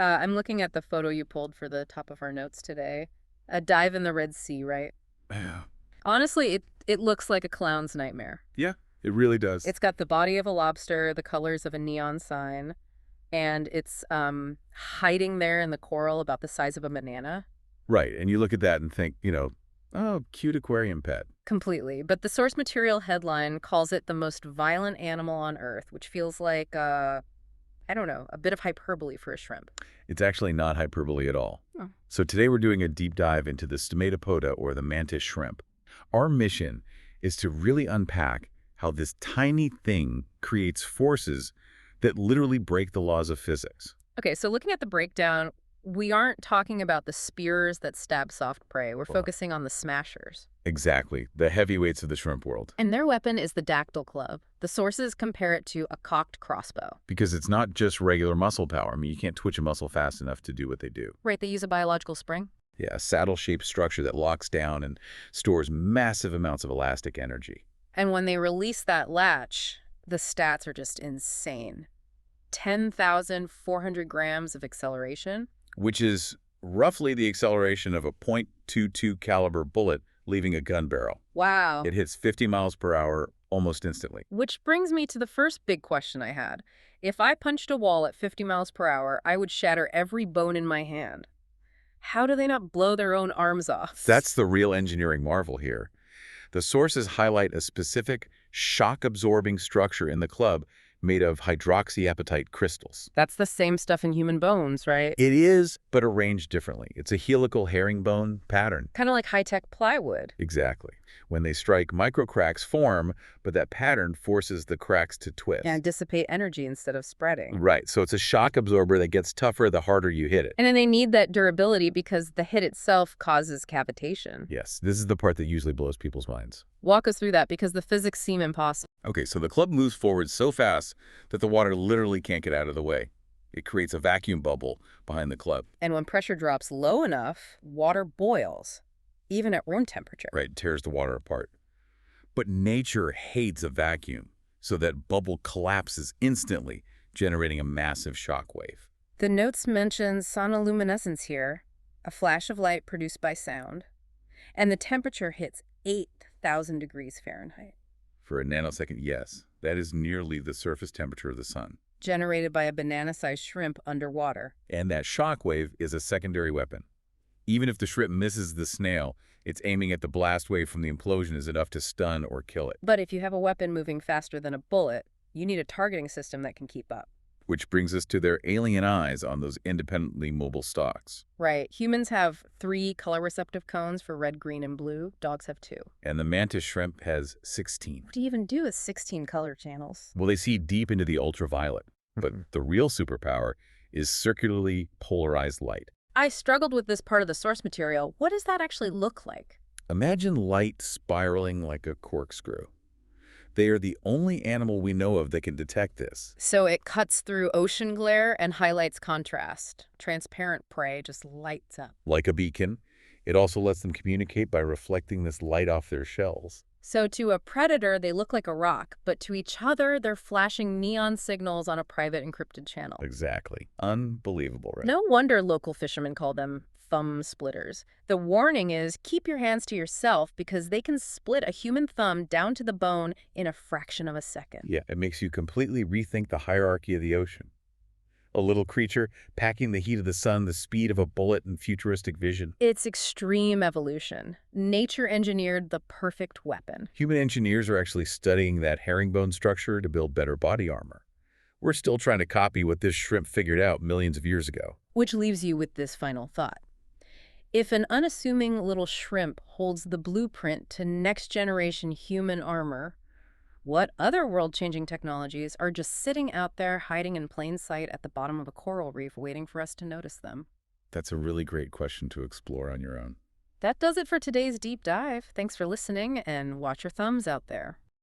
I'm looking at the photo you pulled for the top of our notes today. A dive in the Red Sea, right? Yeah. Honestly, it looks like a clown's nightmare. Yeah, it really does. It's got the body of a lobster, the colors of a neon sign, and it's hiding there in the coral about the size of a banana. Right, and you look at that and think, oh, cute aquarium pet. Completely. But the source material headline calls it the most violent animal on Earth, which feels like, I don't know, a bit of hyperbole for a shrimp. It's actually not hyperbole at all. Oh. So today we're doing a deep dive into the stomatopoda, or the mantis shrimp. Our mission is to really unpack how this tiny thing creates forces that literally break the laws of physics. Okay, so looking at the breakdown, we aren't talking about the spears that stab soft prey. We're focusing on the smashers. Exactly, the heavyweights of the shrimp world. And their weapon is the dactyl club. The sources compare it to a cocked crossbow. Because it's not just regular muscle power. I mean, you can't twitch a muscle fast enough to do what they do. Right, they use a biological spring. Yeah, a saddle-shaped structure that locks down and stores massive amounts of elastic energy. And when they release that latch, the stats are just insane. 10,400 grams of acceleration. Which is roughly the acceleration of a .22 caliber bullet leaving a gun barrel. Wow. It hits 50 miles per hour almost instantly. Which brings me to the first big question I had. If I punched a wall at 50 miles per hour, I would shatter every bone in my hand. How do they not blow their own arms off? That's the real engineering marvel here. The sources highlight a specific shock-absorbing structure in the club made of hydroxyapatite crystals. That's the same stuff in human bones, right? It is, but arranged differently. It's a helical herringbone pattern. Kind of like high-tech plywood. Exactly. When they strike, microcracks form, but that pattern forces the cracks to twist. And dissipate energy instead of spreading. Right, so it's a shock absorber that gets tougher the harder you hit it. And then they need that durability because the hit itself causes cavitation. Yes, this is the part that usually blows people's minds. Walk us through that because the physics seem impossible. Okay, so the club moves forward so fast that the water literally can't get out of the way. It creates a vacuum bubble behind the club. And when pressure drops low enough, water boils, even at room temperature. Right, it tears the water apart. But nature hates a vacuum, so that bubble collapses instantly, generating a massive shock wave. The notes mention sonoluminescence here, a flash of light produced by sound, and the temperature hits 8,000 degrees Fahrenheit. For a nanosecond, yes, that is nearly the surface temperature of the sun. Generated by a banana-sized shrimp underwater. And that shock wave is a secondary weapon. Even if the shrimp misses the snail, it's aiming at the blast wave from the implosion is enough to stun or kill it. But if you have a weapon moving faster than a bullet, you need a targeting system that can keep up. Which brings us to their alien eyes on those independently mobile stalks. Right. Humans have 3 color receptive cones for red, green, and blue. Dogs have 2. And the mantis shrimp has 16. What do you even do with 16 color channels? Well, they see deep into the ultraviolet. But the real superpower is circularly polarized light. I struggled with this part of the source material. What does that actually look like? Imagine light spiraling like a corkscrew. They are the only animal we know of that can detect this. So it cuts through ocean glare and highlights contrast. Transparent prey just lights up. Like a beacon, it also lets them communicate by reflecting this light off their shells. So to a predator, they look like a rock, but to each other, they're flashing neon signals on a private encrypted channel. Exactly. Unbelievable, right? No wonder local fishermen call them thumb splitters. The warning is keep your hands to yourself because they can split a human thumb down to the bone in a fraction of a second. Yeah, it makes you completely rethink the hierarchy of the ocean. A little creature packing the heat of the sun, the speed of a bullet, and futuristic vision. It's extreme evolution. Nature engineered the perfect weapon. Human engineers are actually studying that herringbone structure to build better body armor. We're still trying to copy what this shrimp figured out millions of years ago. Which leaves you with this final thought. If an unassuming little shrimp holds the blueprint to next-generation human armor, what other world-changing technologies are just sitting out there hiding in plain sight at the bottom of a coral reef waiting for us to notice them? That's a really great question to explore on your own. That does it for today's deep dive. Thanks for listening, and watch your thumbs out there.